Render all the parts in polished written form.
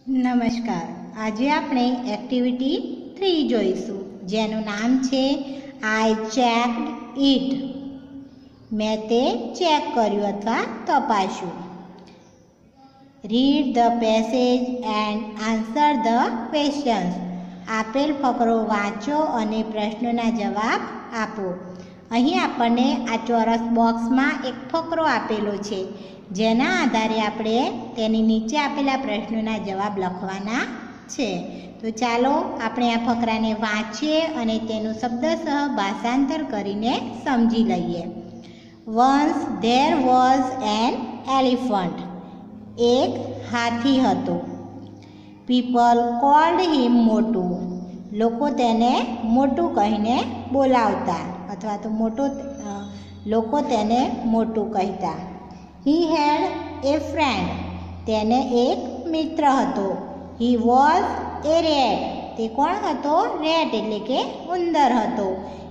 નમસ્કાર। આજે આપણે એક્ટિવિટી 3 જોઈશું, જેનું નામ છે આઈ ચેક્ડ ઇટ। મેં તે ચેક કર્યું અથવા તપાસ્યું। Read the passage and answer the questions. આપેલ ફકરો વાંચો અને પ્રશ્નોના જવાબ આપો। અહીં આપણને આ ચોરસ બોક્સમાં એક ફકરો આપેલો છે, જેના આધારે આપણે તેની નીચે આપેલા પ્રશ્નોના જવાબ લખવાના છે। તો ચાલો આપણે આ ફકરાને વાંચીએ અને તેનું શબ્દશઃ ભાષાંતર કરીને સમજી લઈએ। Once there was an elephant. એક હાથી હતો। પીપલ કોલ્ડ હિમ મોટું। લોકો તેને મોટું કહીને બોલાવતા અથવા તો લોકો તેને મોટું કહેતા। હી હેડ એ ફ્રેન્ડ। તેને એક મિત્ર હતો। He was A rate. તે કોણ હતો? રેટ એટલે કે ઉંદર હતો।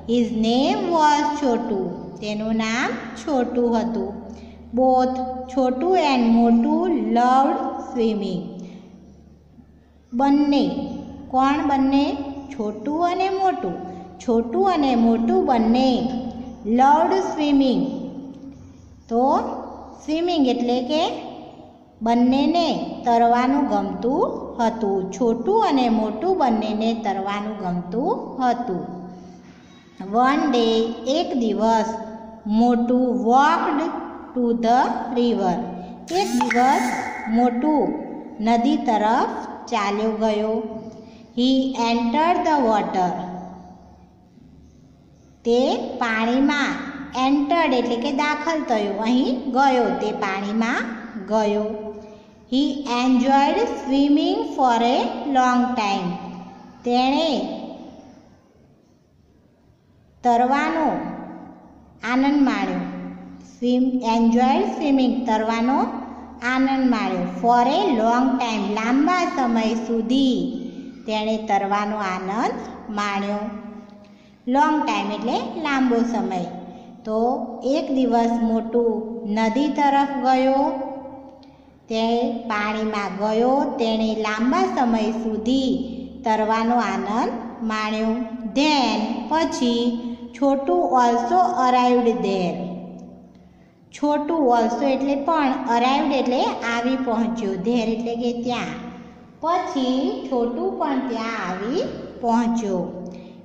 હિઝ નેમ વોઝ છોટું। તેનું નામ છોટું હતું। બોથ છોટું એન્ડ મોટું લવ્ડ સ્વિમિંગ। બંને કોણ? બંને છોટું અને મોટું। છોટું અને મોટું બંને લવ્ડ સ્વિમિંગ। તો સ્વિમિંગ એટલે કે બંનેને તરવાનું ગમતું હતું। છોટું અને મોટું બંનેને તરવાનું ગમતું હતું। વન ડે એક દિવસ મોટું વોકડ ટુ ધ રિવર। એક દિવસ મોટું નદી તરફ ચાલ્યો ગયો। હી એન્ટર્ડ ધ વોટર। તે પાણીમાં એન્ટર્ડ એટલે કે દાખલ થયો, અહીં ગયો, તે પાણીમાં ગયો। હી enjoyed swimming four a long time. તેણે તરવાનો આનંદ માણ્યો। એન્જોયડ સ્વિમિંગ તરવાનો આનંદ માણ્યો। ફોર એ લોંગ ટાઈમ લાંબા સમય સુધી તેણે તરવાનો આનંદ માણ્યો। લોંગ ટાઈમ એટલે લાંબો સમય। તો એક દિવસ મોટું નદી તરફ ગયો, તે પાણીમાં ગયો, તેણે લાંબા સમય સુધી તરવાનો આનંદ માણ્યો। ધેન પછી છોટું also arrived there. Chhotu also એટલે પણ, અરાઇવ્ડ એટલે આવી પહોંચ્યો, ધેર એટલે કે ત્યાં। પછી છોટું પણ ત્યાં આવી પહોંચ્યો।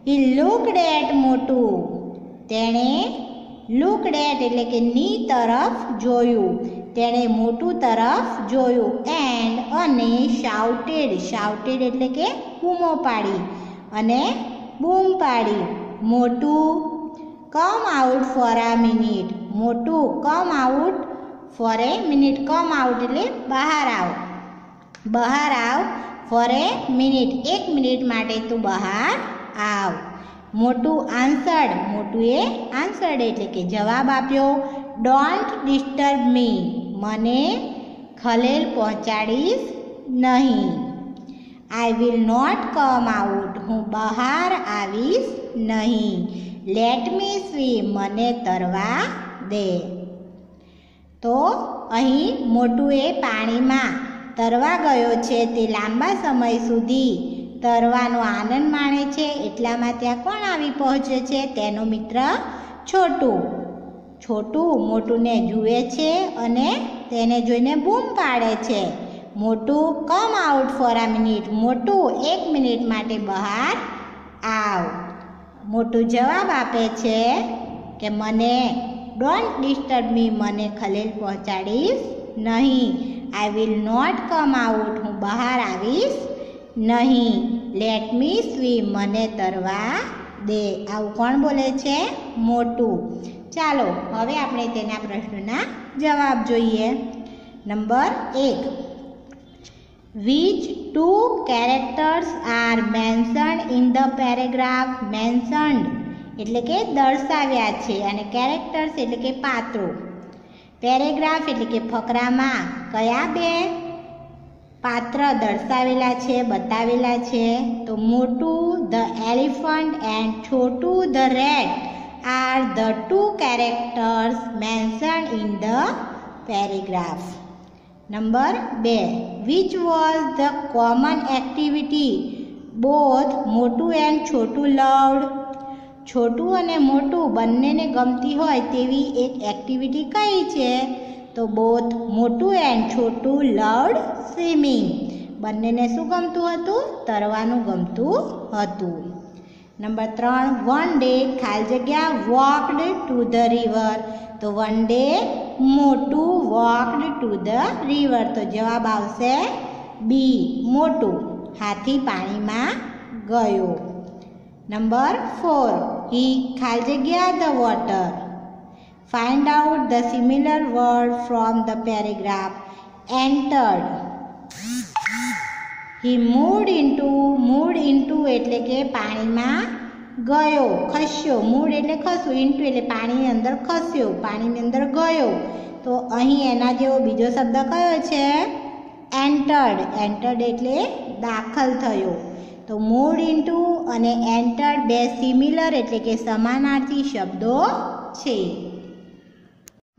હી લુકડ એટ મોટું। તેણે લુકડ એટ એટલે કે ની તરફ જોયું, તેણે મોટું તરફ જોયું। એન્ડ અને શાઉટેડ, શાઉટેડ એટલે કે બૂમો પાડી, અને બૂમ પાડી, Motu come out for a minute. Motu come out for a minute. Come out એટલે બહાર આવ, બહાર આવ, ફોર એ મિનિટ એક મિનિટ માટે તું બહાર આવ। મોટું આન્સર્ડ, મોટું એ આન્સર્ડ એટલે કે જવાબ આપ્યો। Don't disturb me. મને ખલેલ પહોંચાડીશ નહીં। I will not come out. હું બહાર આવીશ નહીં। Let me swim. મને તરવા દે। તો અહીં મોટું એ પાણીમાં તરવા ગયો છે, તે લાંબા સમય સુધી તરવાનો આનંદ માણે છે, એટલામાં ત્યાં કોણ આવી પહોંચે છે? તેનો મિત્ર છોટું। છોટું મોટુંને જુએ છે અને તેને જોઈને બૂમ પાડે છે, મોટું come out for a minute. મોટું એક મિનિટ માટે બહાર આવ। મોટું જવાબ આપે છે કે મને ડોન્ટ ડિસ્ટર્બ મી। મને ખલેલ પહોંચાડીશ નહીં। I will not come out. હું બહાર આવીશ નહીં। Let me swim. મને તરવા દે। આવું કોણ બોલે છે? મોટું। ચાલો હવે આપણે તેના પ્રશ્નોના જવાબ જોઈએ। Number 1, which two characters are mentioned in the paragraph? Mentioned એટલે કે દર્શાવ્યા છે, અને કેરેક્ટર્સ એટલે કે પાત્રો। પેરેગ્રાફ એટલે કે ફકરામાં કયા બે પાત્ર દર્શાવેલા છે, બતાવેલા છે? તો Motu the elephant and Chhotu the rat are the two characters mentioned in the paragraph. Number 2, which was the common activity both Motu and Chhotu loved? Chhotu અને મોટું બંનેને ગમતી હોય તેવી એક એક્ટિવિટી કઈ છે? તો both Motu and Chhotu loved swimming. બંનેને શું ગમતું હતું? તરવાનું ગમતું હતું. નંબર 3, વન ડે ખાલી જગ્યા વોકડ ટુ ધ રિવર. તો વન ડે મોટું વોકડ ટુ ધ રિવર. તો જવાબ આવશે બી, મોટું હાથી પાણીમાં ગયો. નંબર 4, હી ખાલી જગ્યા the water. Find out the similar word from the paragraph. Entered. He mood into એટલે કે પાણીમાં ગયો, ખસ્યો. મૂડ એટલે ખસવું, ઇન્ટુ એટલે પાણીની અંદર ખસ્યો, પાણીની અંદર ગયો. તો અહીં એના જેવો બીજો શબ્દ કયો છે? એન્ટર્ડ. એન્ટર્ડ એટલે દાખલ થયો. તો મૂડ ઇન્ટુ અને એન્ટર્ડ બે સિમિલર એટલે કે સમાનાર્થી શબ્દો છે.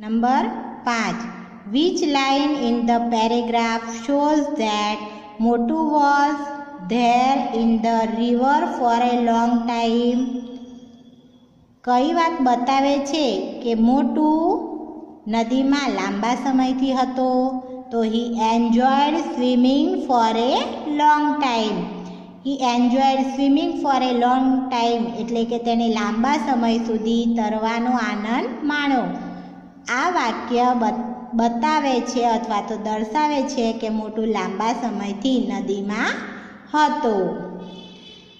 Number 5, which line in the paragraph shows that Motu was there in the river for a long time? કઈ વાત બતાવે છે કે મોટું નદીમાં લાંબા સમયથી હતો? તો હી enjoyed swimming four a long time. He enjoyed swimming four a long time એટલે કે તેણે લાંબા સમય સુધી તરવાનો આનંદ માણ્યો. આ વાક્ય બતાવે છે અથવા તો દર્શાવે છે કે મોટું લાંબા સમયથી નદીમાં હતો.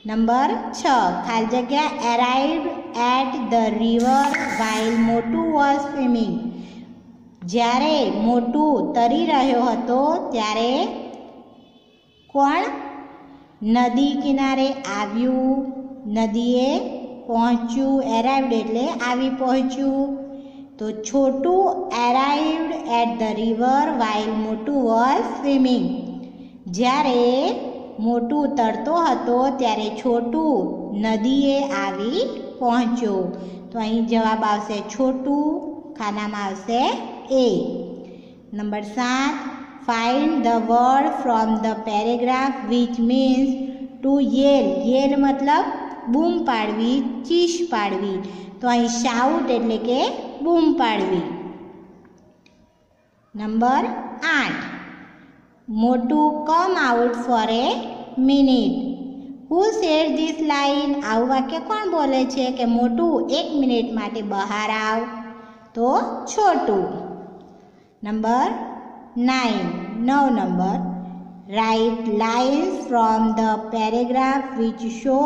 નંબર 6, ખાલી જગ્યા એરાઇવ્ડ એટ ધ રિવર વાઇલ મોટું વોઝ સ્વિમિંગ. જ્યારે મોટું તરી રહ્યો હતો ત્યારે કોણ નદી કિનારે આવ્યું? નદીએ પહોંચ્યું. એરાઇવ્ડ એટલે આવી પહોંચ્યું. તો છોટું એરાઇવ્ડ એટ ધ રિવર વાઇલ મોટું વોઝ સ્વિમિંગ. જ્યારે મોટું તરતો હતો ત્યારે છોટું નદીએ આવી પહોંચ્યો. તો અહીં જવાબ આવશે છોટું, ખાનામાં આવશે એ. Number 7, find the word from the paragraph which means to yell. Yell મતલબ બૂમ પાડવી, ચીસ પાડવી. તો અહીં શાઉટ એટલે કે બૂમ પાડવી. Number 8, Motu come out for a minute. Who said this line? આવું વાક્ય કોણ બોલે છે કે મોટું 1 મિનિટ માટે બહાર આવ? તો Chhotu. Number 9, 9 number, write lines from the paragraph which show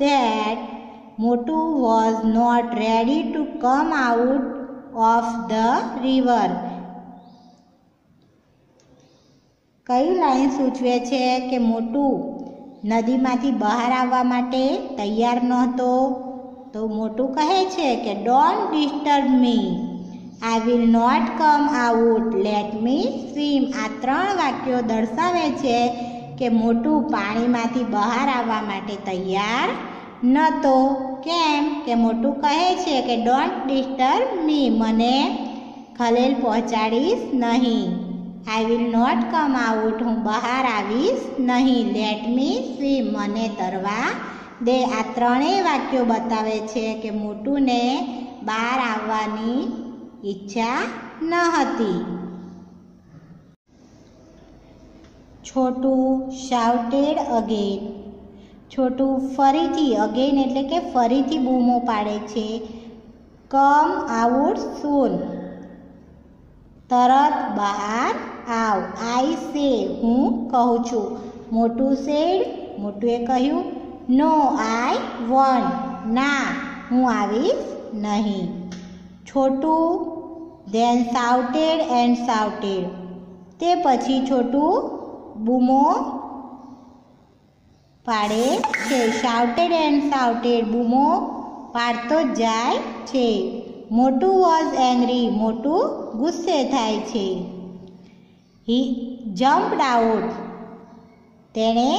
that Motu was not ready to come out of the river. કઈ લાઈન સૂચવે છે કે મોટું નદીમાંથી બહાર આવવા માટે તૈયાર નહોતો? તો મોટું કહે છે કે don't disturb me, I will not come out, let me swim. આ 3 વાક્યો દર્શાવે છે કે મોટું પાણીમાંથી બહાર આવવા માટે તૈયાર નહોતો. કેમ કે મોટું કહે છે કે ડોન્ટ ડિસ્ટર્બ મી, મને ખલેલ પહોંચાડીશ નહીં. I will not come out, હું બહાર આવીશ નહીં. લેટ મી સ્વિમ, મને તરવા દે. આ 3 વાક્યો બતાવે છે કે મોટુને બહાર આવવાની ઈચ્છા ન હતી. છોટું શાઉટેડ અગેન. છોટું ફરીથી, અગેન એટલે કે ફરીથી બૂમો પાડે છે. કમ આઉટ સૂન, તરત બહાર આવ. આઈ સે, હું કહું છું. મોટું સેડ, મોટુએ કહ્યું. નો આઈ વોન્ટ, ના હું આવીશ નહીં. છોટું ધેન શાઉટેડ એન્ડ શાઉટેડ, તે પછી છોટું બૂમો પાડે છે. શાઉટેડ એન્ડ શાઉટેડ, બૂમો પાડતો જ જાય છે. મોટું વોઝ એંગ્રી, મોટું ગુસ્સે થાય છે. હી જમ્પડ આઉટ, તેણે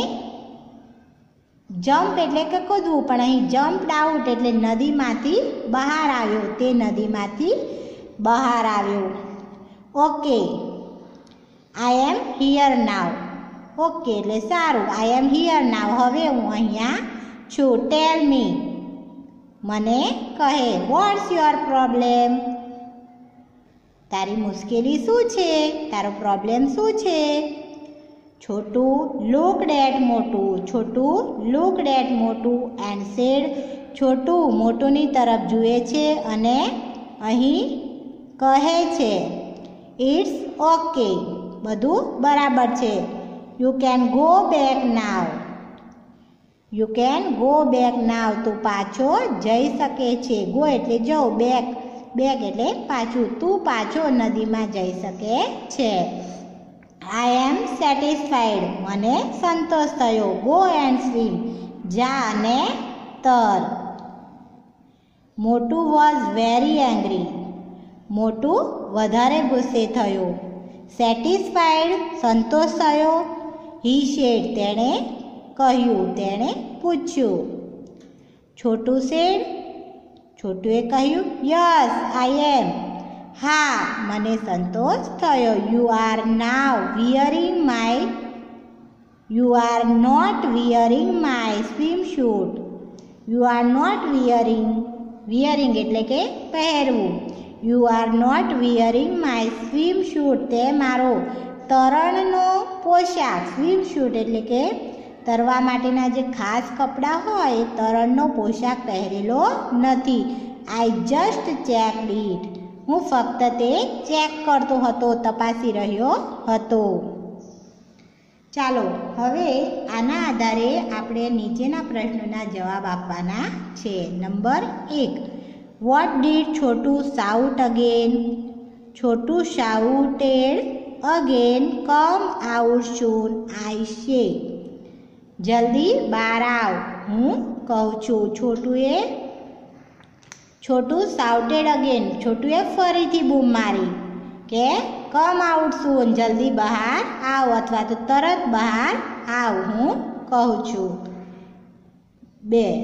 જમ્પ એટલે કે કૂદવું, પણ અહીં જમ્પડ આઉટ એટલે નદીમાંથી બહાર આવ્યો. તે નદીમાંથી બહાર આવ્યો. Okay, I am here now. Okay, એટલે સારું. આઈ એમ હિયર નાવ. હવે હું અહીંયા છું. ટેલ મી, મને કહે. What's your problem? તારી મુશ્કેલી શું છે? તારો પ્રોબ્લેમ શું છે? છોટું લુક્ડ એટ મોટું. છોટું લુક્ડ એટ મોટું એન્ડ સેડ. છોટું મોટુંની તરફ જુએ છે અને અહીં કહે છે, ઇટ્સ ઓકે, બધું બરાબર છે. You can go back now. You can go back now. તું પાછો જઈ શકે છે. ગો એટલે જવું, બેક બેક એટલે પાછું. તું પાછો નદીમાં જઈ શકે છે. આઈ એમ સેટિસ્ફાઈડ. મને સંતોષ થયો. Go and swim. જા અને તર. મોટું વોઝ વેરી એંગ્રી. મોટું વધારે ગુસ્સે થયો. સેટિસ્ફાઈડ સંતોષ થયો. હી સેડ તેણે કહ્યું, તેણે પૂછ્યું. છોટું સેડ છોટુએ કહ્યું, યસ આઈ એમ. હા, મને સંતોષ થયો. You are now wearing my. You are not wearing my swimsuit. You are not wearing. Wearing એટલે કે પહેરવું. You are not wearing my swimsuit. તે મારો તરણનો પોશાક. સ્વિમ શૂટ એટલે કે તરવા માટેના જે ખાસ કપડાં હોય એ તરણનો પોશાક પહેરેલો નથી. I just checked it. હું ફક્ત તે ચેક કરતો હતો, તપાસી રહ્યો હતો. ચાલો હવે આના આધારે આપણે નીચેના પ્રશ્નોના જવાબ આપવાના છે. Number 1, what did Chhotu shout again? Chhotu shouted again, come out soon I say. જલ્દી બહાર આવ, હું કહું છું. છોટું શાઉટેડ અગેન. છોટુએ ફરીથી બૂમ મારી કે કમ આઉટ સૂન, જલ્દી બહાર આવ અથવા તો તરત બહાર આવ, હું કહું છું. 2,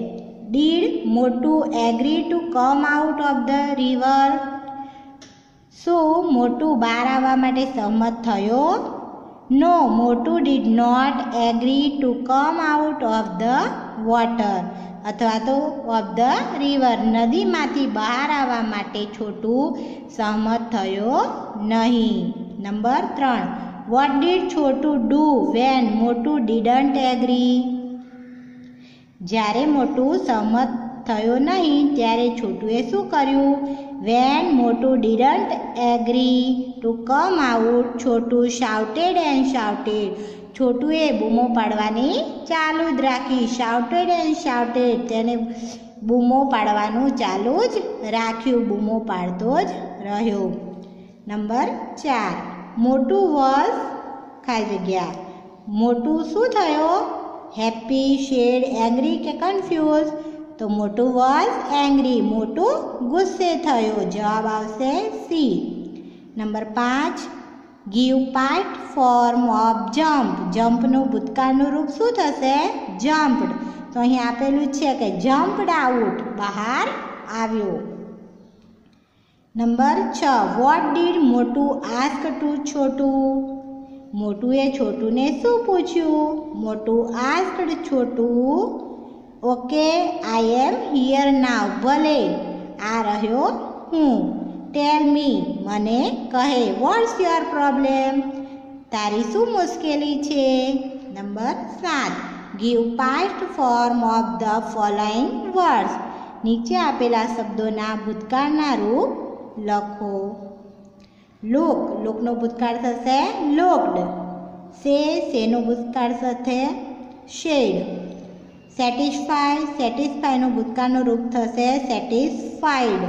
did Motu agree to come out of the river? શું મોટું બહાર આવવા માટે સહમત થયો? No, Motu did not agree to come out of the water અથવા તો ઓફ ધ રિવર. નદીમાંથી બહાર આવવા માટે છોટું સહમત થયો નહીં. Number 3, vote did Chhotu do when Motu didn't agri? જ્યારે મોટું સહમત થયો નહીં ત્યારે છોટુએ શું કર્યું? When Motu didn't agree to come out, Chhotu shouted and shouted. છોટુએ બૂમો પાડવાની ચાલુ જ રાખી. શાઉટેડ એન્ડ શાઉટેડ, તેને બૂમો પાડવાનું ચાલુ જ રાખ્યું, બૂમો પાડતો જ રહ્યો. નંબર 4, મોટું વોઝ ખાલી જગ્યા. મોટું શું થયો? હેપી, શેડ, એંગ્રી કે કન્ફ્યુઝ? તો મોટું વોઝ એંગ્રી. મોટું ગુસ્સે થયો. જવાબ આવશે C. Number 5, give past form of jump. જમ્પનું ભૂતકાળનું રૂપ શું થશે? જમ્પડ. તો અહીં આપેલું છે કે જમ્પડ આઉટ, બહાર આવ્યો. Number 6, what did Motu ask to Chhotu? મોટુએ છોટુને શું પૂછ્યું? Motu asked Chhotu, okay I am here now. ભલે, આ રહ્યો હું. ટેલ મી, મને કહે. What's your problem? તારી શું મુશ્કેલી છે? Number 7, give past form of the following words. નીચે આપેલા શબ્દોના ભૂતકાળના રૂપ લખો. લુક, લુકનો ભૂતકાળ થશે લુક્ડ. સેનું ભૂતકાળ થશે શેડ. સેટિસ્ફાય, સેટિસ્ફાયનું ભૂતકાળનું રૂપ થશે સેટિસ્ફાઈડ.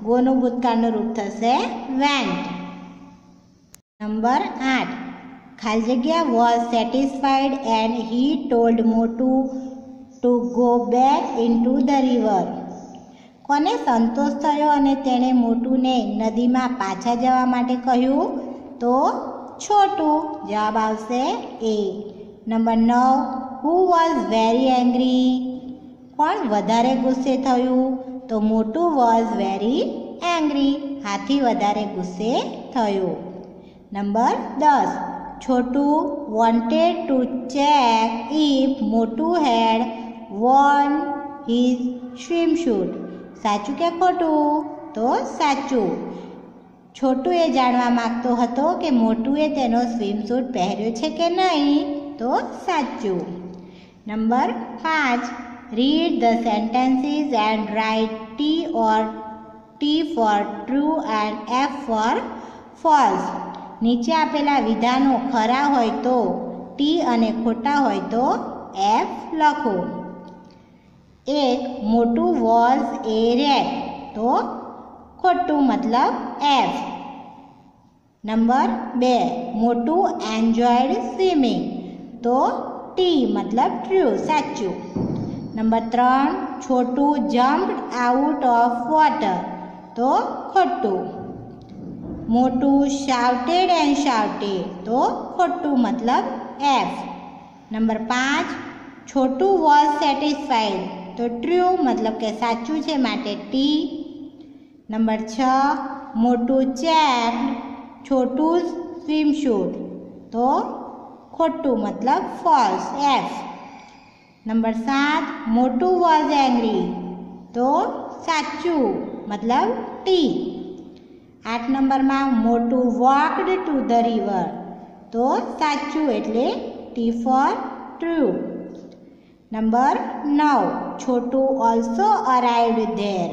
ગોનું ભૂતકાળનું રૂપ થશે વેન્ટ. નંબર 8, ખાલી જગ્યા was satisfied and he told Motu to go back into the river. કોને સંતોષ થયો અને તેણે મોટુને નદીમાં પાછા જવા માટે કહ્યું? તો છોટું. જવાબ આવશે એ. Number 9, who was very angry? કોણ વધારે ગુસ્સે થયું? તો મોટું વોઝ વેરી એંગ્રી. હાથી વધારે ગુસ્સે થયો. Number 10, Chotu wanted to check if Motu had worn his swimsuit. સાચું કે ખોટું? તો સાચું. છોટુ એ જાણવા માંગતો હતો કે મોટુએ તેનો સ્વિમસૂટ પહેર્યો છે કે નહીં. તો સાચું. Number 5. Read the sentences and write T for true and F for false. નીચે આપેલા વિધાનો ખરા હોય તો T અને ખોટા હોય તો F લખો. 1. મોટુ વોઝ એ રેટ. તો ખોટું મતલબ F. Number 2. Motu enjoyed swimming. તો T મતલબ ટ્રુ, સાચું. Number 3. Chhotu jumped out of water. તો ખોટું. મોટુ શાઉટેડ એન્ડ શાઉટેડ. તો ખોટું મતલબ F. Number 5. Chhotu was satisfied. તો ટ્રુ મતલબ કે સાચું છે માટે T. નંબર 6. મોટુ ચેક્ડ છોટું સ્વિમસૂટ. તો ખોટું મતલબ ફોલ્સ, F. નંબર 7. મોટુ વોઝ એંગ્રી. તો સાચું મતલબ T. 8 નંબરમાં મોટુ વોકડ ટુ ધ રિવર. તો સાચું એટલે T for true. Number 9. Chhotu also arrived there.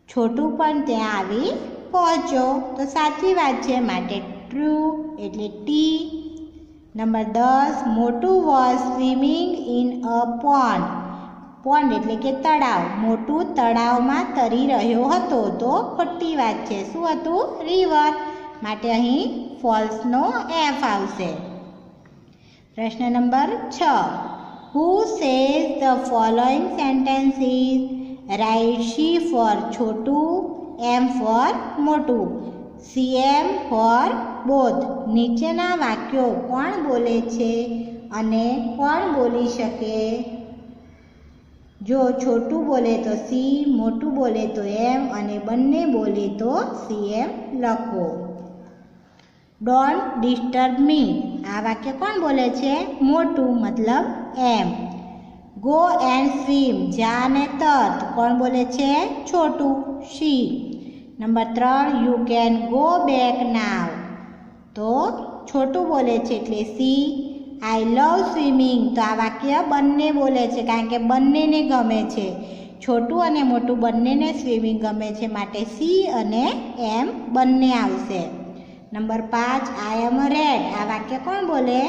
Chhotu પણ ત્યાં આવી પહોંચ્યો. તો સાચી વાત છે માટે ટ્રુ એટલે T. નંબર 10. મોટુ was swimming in a pond. Pond એટલે કે તળાવ. મોટું તળાવમાં તરી રહ્યો હતો. તો ખોટી વાત છે. શું હતું? રિવર. માટે અહીં ફોલ્સનો F આવશે. પ્રશ્ન number 6. Who says the following sentences? Write C for Chhotu, M for Motu, CM for both. નીચેના વાક્યો કોણ બોલે છે અને કોણ બોલી શકે? જો છોટું બોલે તો C, મોટું બોલે તો M અને બંને બોલે તો CM લખો. ડોન્ટ ડિસ્ટર્બ મી. આ વાક્ય કોણ બોલે છે? મોટું મતલબ M. Go and swim. જા અને તર. કોણ બોલે છે? Chhotu, C. Number 3. You can go back now. તો છોટું બોલે છે એટલે C. આઈ લવ સ્વિમિંગ. તો આ વાક્ય બંને બોલે છે કારણ કે બંનેને ગમે છે. છોટું અને મોટું બંનેને સ્વિમિંગ ગમે છે માટે C અને M બંને આવશે. નંબર 5. આઈ એમ રેડ. આ વાક્ય કોણ બોલે?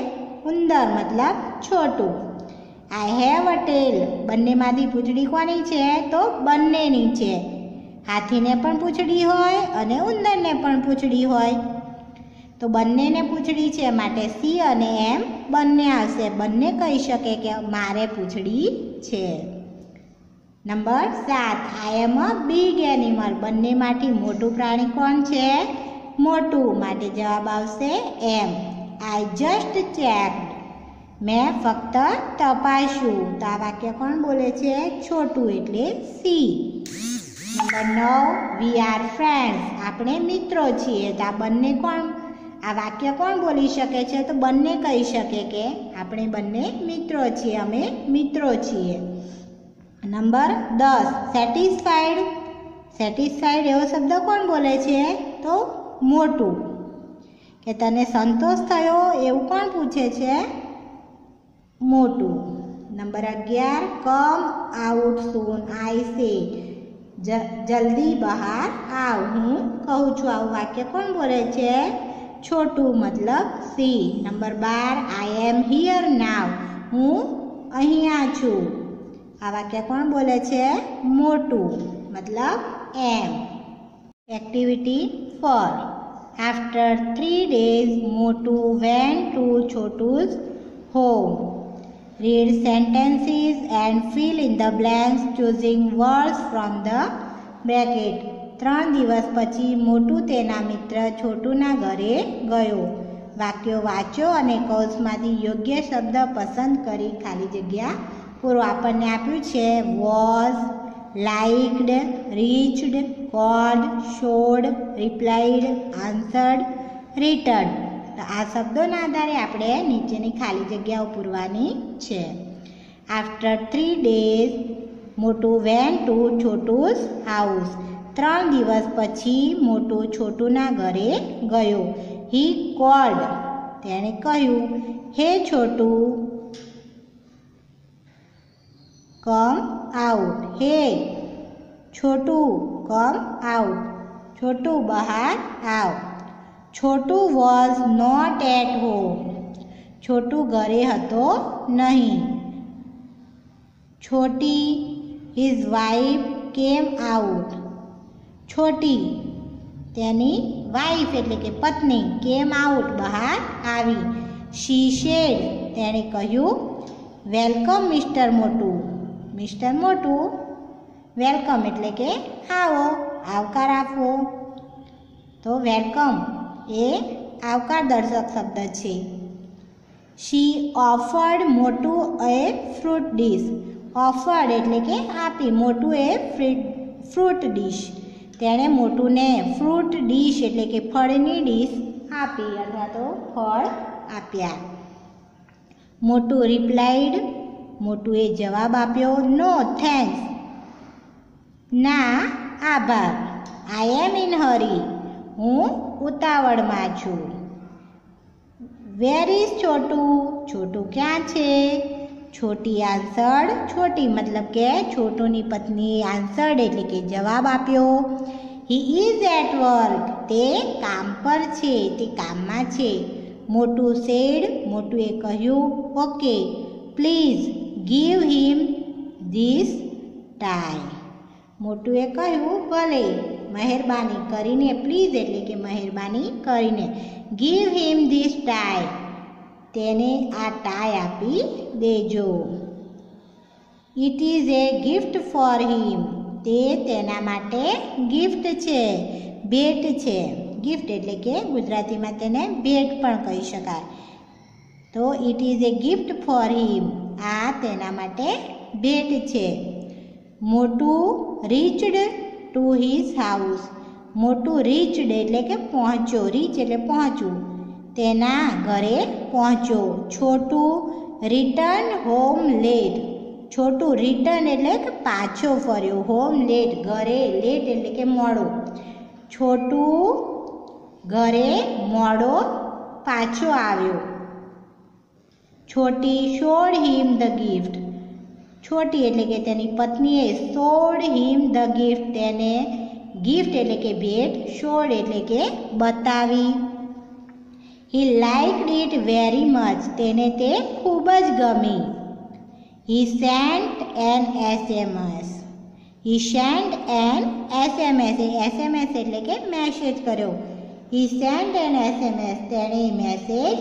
ઉંદર મતલબ છોટું. આઈ હેવ અ ટેલ. બંનેમાંથી પૂંછડી કોની છે? તો બંનેની છે. હાથીને પણ પૂંછડી હોય અને ઉંદરને પણ પૂંછડી હોય. તો બંનેને પૂંછડી છે માટે C અને M બંને આવશે. બંને કહી શકે કે મારે પૂંછડી છે. Number 7. I am a big animal. બંનેમાંથી મોટું પ્રાણી કોણ છે? મોટું. માટે જવાબ આવશે M. I just checked. મેં ફક્ત તપાસ્યું. તો આ વાક્ય કોણ બોલે છે? છોટું એટલે C. Number 9. We are friends. આપણે મિત્રો છીએ. તો આ બંને કોણ, આ વાક્ય કોણ બોલી શકે છે? તો બંને કહી શકે કે આપણે બંને મિત્રો છીએ, અમે મિત્રો છીએ. નંબર 10. સેટિસ્ફાઈડ. સેટિસ્ફાઈડ એવો શબ્દ કોણ બોલે છે? તો મોટું. કે તને સંતોષ થયો એવું કોણ પૂછે છે? મોટું. Number 11. Come out soon I say. જલ્દી બહાર આવ, હું કહું છું. આવું વાક્ય કોણ બોલે છે? છોટું મતલબ C. Number 12. I am here now. હું અહીંયા છું. આ વાક્ય કોણ બોલે છે? મોટું મતલબ M. Activity 4. After 3 days, Motu went to Chotu's home. Read sentences and fill in the blanks choosing words from the bracket. 3 દિવસ પછી મોટું તેના મિત્ર છોટુના ઘરે ગયો. વાક્યો વાંચો અને કૌંસમાંથી યોગ્ય શબ્દ પસંદ કરી ખાલી જગ્યા પૂરો. આપણને આપ્યું છે was, લાઇક્ડ, reached, cold, showed, replied, answered, return. તો આ શબ્દોના આધારે આપણે નીચેની ખાલી જગ્યાઓ પૂરવાની છે. આફ્ટર 3 days મોટું વેન ટુ છોટુસ હાઉસ. 3 દિવસ પછી મોટું છોટુના ઘરે ગયો. હી કોલ્ડ, તેણે કહ્યું, હે છોટું કમ આઉટ. હે છોટું કમ આઉટ, છોટું બહાર આવ. છોટું વોઝ નોટ એટ હોમ, છોટું ઘરે હતો નહીં. છોટી હિઝ વાઇફ કેમ આઉટ, છોટી તેની વાઇફ એટલે કે પત્ની કેમ આઉટ બહાર આવી. શી શેડ, તેણે કહ્યું, વેલકમ મિસ્ટર મોટું. મિસ્ટર મોટું વેલકમ એટલે કે આવો, આવકાર આપવો. તો વેલકમ એ આવકાર દર્શક શબ્દ છે. શી ઓફર્ડ મોટું એ ફ્રૂટ ડીશ. ઓફર્ડ એટલે કે આપી, મોટું એ ફ્રૂટ ડીશ. તેણે મોટુંને ફ્રૂટ ડીશ એટલે કે ફળની ડીશ આપી અથવા તો ફળ આપ્યા. મોટું રિપ્લાઇડ, મોટુએ જવાબ આપ્યો, નો થેન્ક્સ, ના આભાર. આઈ એમ ઇન હરી, હું ઉતાવળમાં છું. વેર ઇઝ છોટું, છોટું ક્યાં છે? છોટી આન્સર્ડ, છોટી મતલબ કે છોટુની પત્નીએ આન્સર્ડ એટલે કે જવાબ આપ્યો. હી ઇઝ એટ વર્ક, તે કામ પર છે, તે કામમાં છે. મોટું સેડ, મોટુએ કહ્યું, okay please give him this tie. મોટુએ કહ્યું, ભલે, મહેરબાની કરીને, પ્લીઝ એટલે કે મહેરબાની કરીને. ગીવ હિમ ધીસ ટાઈ, તેને આ ટાઈ આપી દેજો. It is A gift for him, તે તેના માટે ગિફ્ટ છે, ભેટ છે. ગિફ્ટ એટલે કે ગુજરાતીમાં તેને ભેટ પણ કહી શકાય. તો it is A gift for him, આ તેના માટે ભેટ છે. મોટું રીચડ ટુ હિઝ હાઉસ. મોટું રીચડ એટલે કે પહોંચ્યો, રીચ એટલે પહોંચવું, તેના ઘરે પહોંચ્યો. છોટું રિટર્ન હોમ લેટ. છોટું રિટર્ન એટલે કે પાછો ફર્યો, હોમ લેટ ઘરે, લેટ એટલે કે મોડો. છોટું ઘરે મોડો પાછો આવ્યો. છોટી શોડ હિમ ધ ગિફ્ટ. છોટી એટલે કે તેની પત્નીએ શોડ હિમ ધ ગિફ્ટ, તેને ગિફ્ટ એટલે કે ભેટ, શોડ એટલે કે બતાવી. હી લાઇક્ડ ઇટ વેરી મચ, તેને તે ખૂબ જ ગમી. હી સેન્ટ એન SMS. હી સેન્ટ એન SMS, SMS એટલે કે મેસેજ કર્યો. હી સેન્ટ એન SMS, તેણે મેસેજ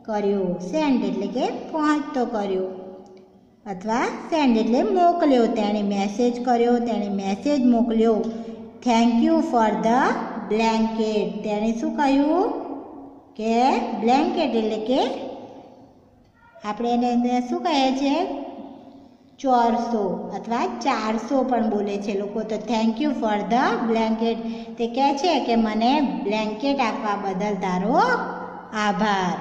કર્યો. સેન્ટ એટલે કે પહોંચતો કર્યો અથવા સેન્ડ એટલે મોકલ્યો. તેણે મેસેજ કર્યો, તેણે મેસેજ મોકલ્યો. Thank you for the blanket. તેણે શું કહ્યું કે બ્લેન્કેટ એટલે કે આપણે એને શું કહે છે, 400 અથવા 400 પણ બોલે છે લોકો. તો thank you for the blanket, તે કહે છે કે મને બ્લેન્કેટ આપવા બદલ તારો આભાર.